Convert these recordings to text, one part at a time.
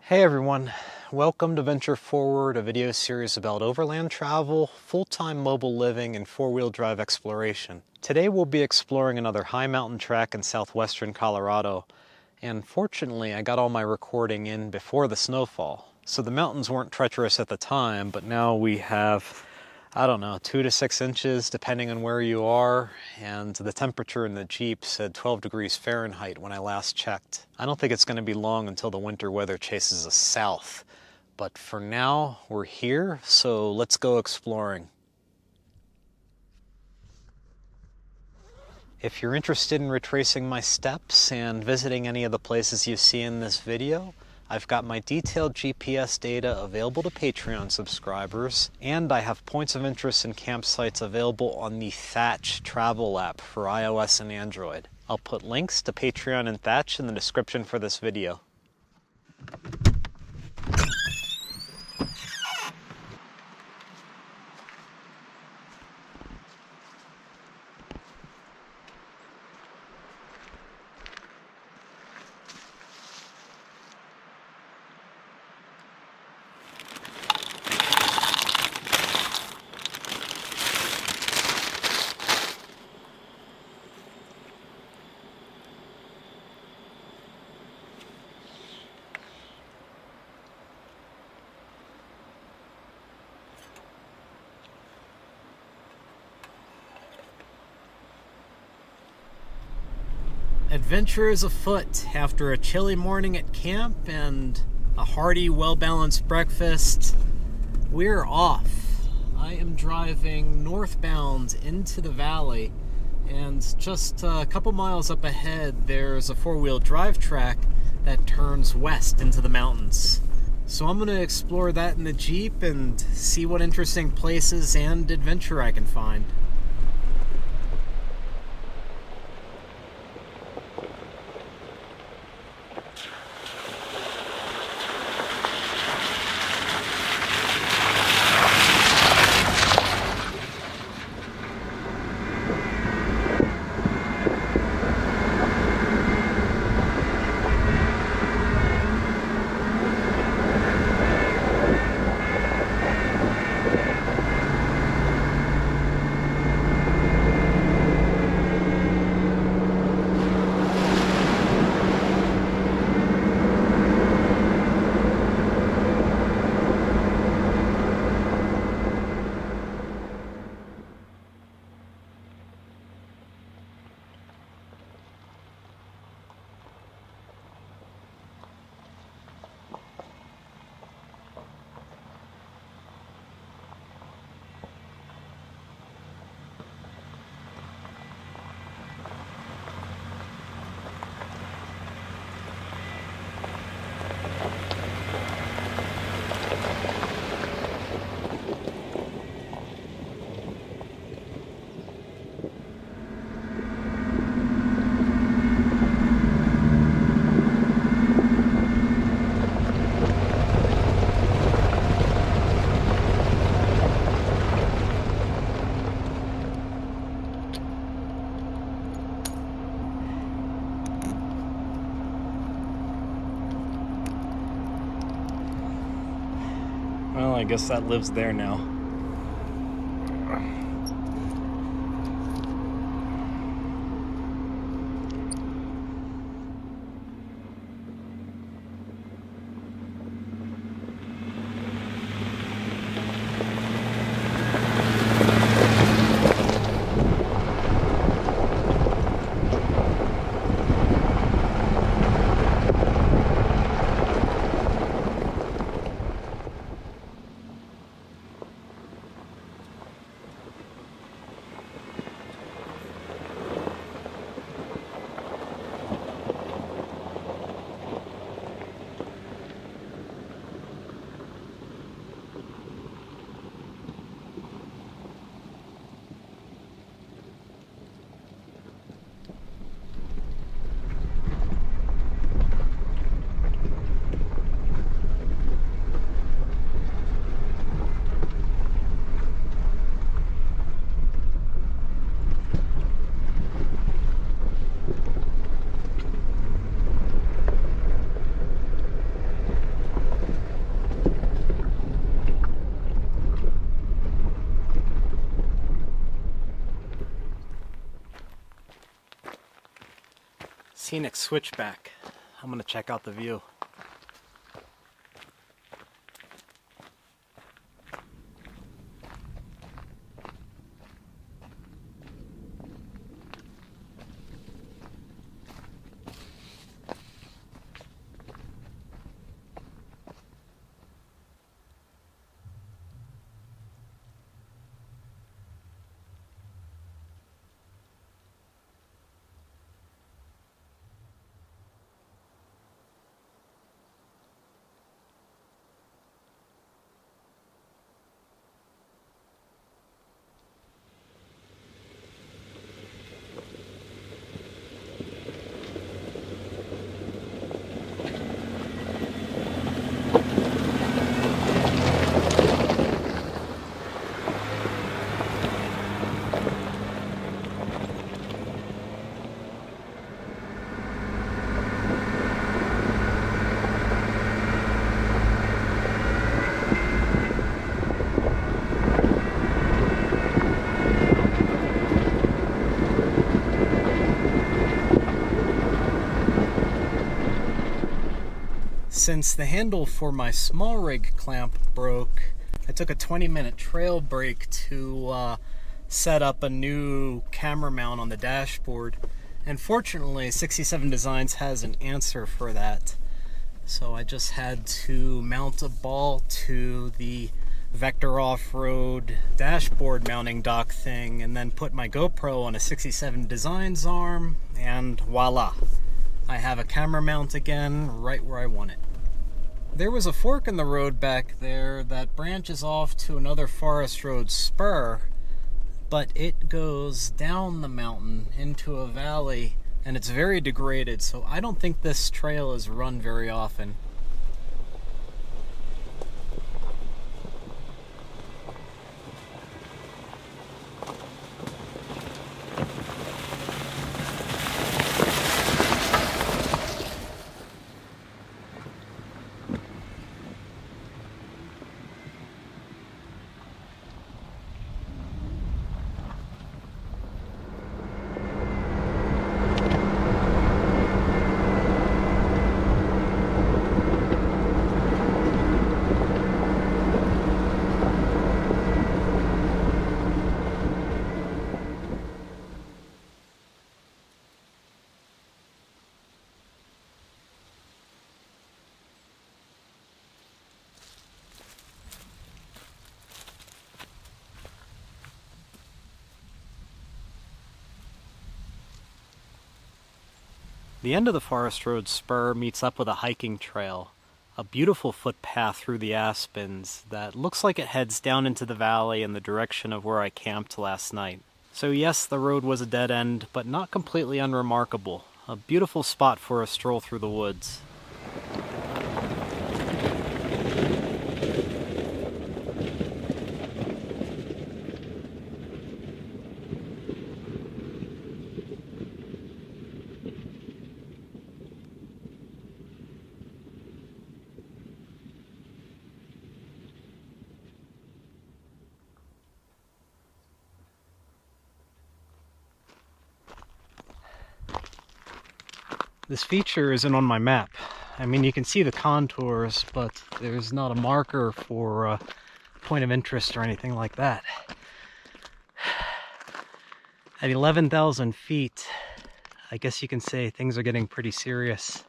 Hey everyone, welcome to Venture Forward, a video series about overland travel, full-time mobile living, and four-wheel drive exploration. Today we'll be exploring another high mountain track in southwestern Colorado, and fortunately I got all my recording in before the snowfall. So the mountains weren't treacherous at the time, but now we have, 2 to 6 inches depending on where you are, and the temperature in the Jeep said 12 degrees Fahrenheit when I last checked. I don't think it's going to be long until the winter weather chases us south, but for now we're here, so let's go exploring. If you're interested in retracing my steps and visiting any of the places you see in this video, I've got my detailed GPS data available to Patreon subscribers, and I have points of interest and campsites available on the THATCH travel app for iOS and Android. I'll put links to Patreon and THATCH in the description for this video. Adventure is afoot after a chilly morning at camp and a hearty, well-balanced breakfast. We're off. I am driving northbound into the valley, and just a couple miles up ahead there's a four-wheel drive track that turns west into the mountains. So I'm going to explore that in the Jeep and see what interesting places and adventure I can find. Well, I guess that lives there now. Scenic Switchback. I'm gonna check out the view. Since the handle for my small rig clamp broke, I took a 20-minute trail break to set up a new camera mount on the dashboard. And fortunately, 67 Designs has an answer for that. So I just had to mount a ball to the Vector off-road dashboard mounting dock thing and then put my GoPro on a 67 Designs arm, and voila! I have a camera mount again right where I want it. There was a fork in the road back there that branches off to another forest road spur, but it goes down the mountain into a valley and it's very degraded, so I don't think this trail is run very often. The end of the forest road spur meets up with a hiking trail, a beautiful footpath through the aspens that looks like it heads down into the valley in the direction of where I camped last night. So yes, the road was a dead end, but not completely unremarkable. A beautiful spot for a stroll through the woods. This feature isn't on my map. I mean, you can see the contours, but there's not a marker for a point of interest or anything like that. At 11,000 feet, I guess you can say things are getting pretty serious.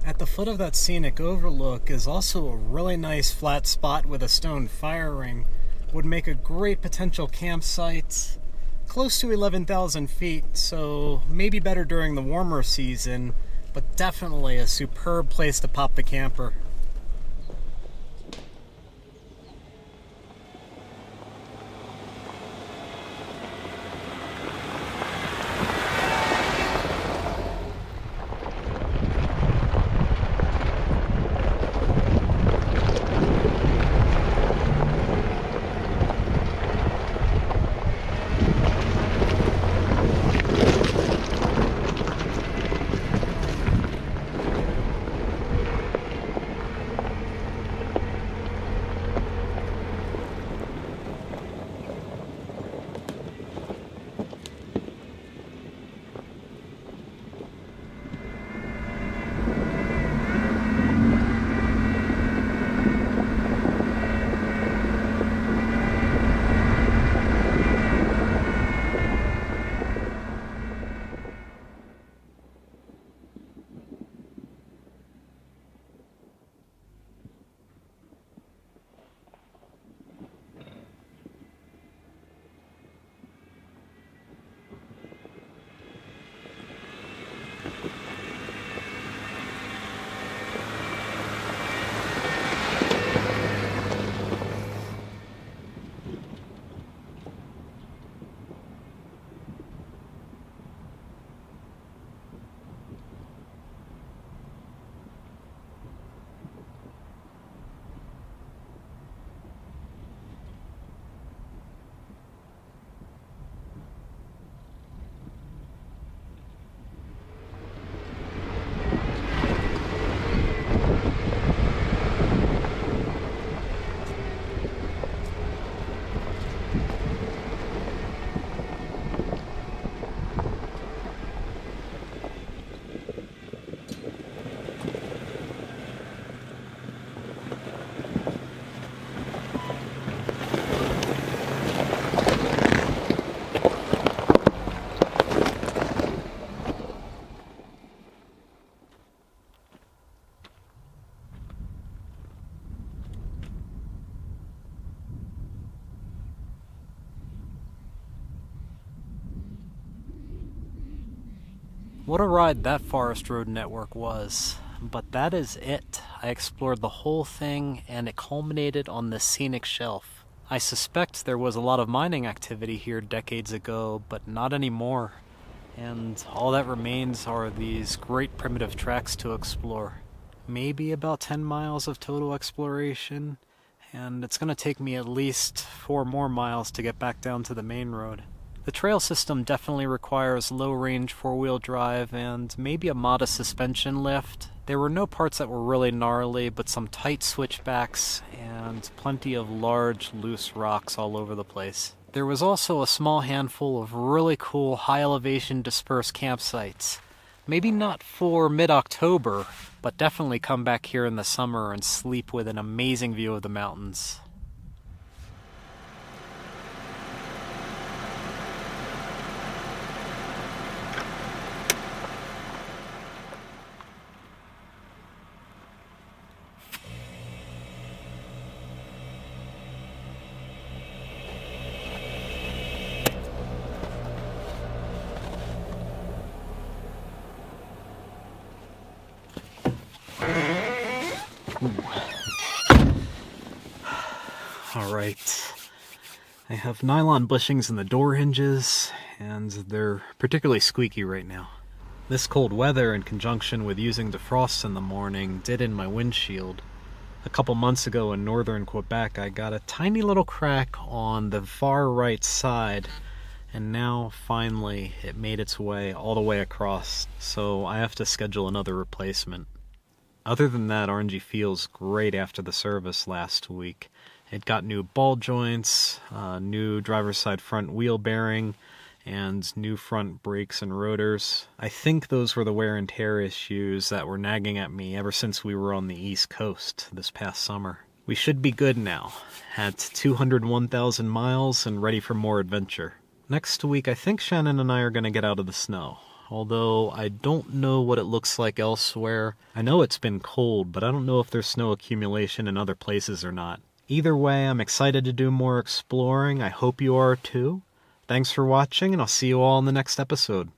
At the foot of that scenic overlook is also a really nice flat spot with a stone fire ring. Would make a great potential campsite. Close to 11,000 feet, so maybe better during the warmer season, but definitely a superb place to pop the camper. What a ride that forest road network was. But that is it. I explored the whole thing, and it culminated on the scenic shelf. I suspect there was a lot of mining activity here decades ago, but not anymore. And all that remains are these great primitive tracks to explore. Maybe about 10 miles of total exploration, and it's going to take me at least 4 more miles to get back down to the main road. The trail system definitely requires low-range four-wheel drive and maybe a modest suspension lift. There were no parts that were really gnarly, but some tight switchbacks and plenty of large, loose rocks all over the place. There was also a small handful of really cool high-elevation dispersed campsites. Maybe not for mid-October, but definitely come back here in the summer and sleep with an amazing view of the mountains. Alright, I have nylon bushings in the door hinges, and they're particularly squeaky right now. This cold weather, in conjunction with using defrosts in the morning, did in my windshield. A couple months ago in northern Quebec, I got a tiny little crack on the far right side, and now, finally, it made its way all the way across, so I have to schedule another replacement. Other than that, RNG feels great after the service last week. It got new ball joints, new driver's side front wheel bearing, and new front brakes and rotors. I think those were the wear and tear issues that were nagging at me ever since we were on the East Coast this past summer. We should be good now, at 201,000 miles and ready for more adventure. Next week, I think Shannon and I are going to get out of the snow. Although I don't know what it looks like elsewhere. I know it's been cold, but I don't know if there's snow accumulation in other places or not. Either way, I'm excited to do more exploring. I hope you are too. Thanks for watching, and I'll see you all in the next episode.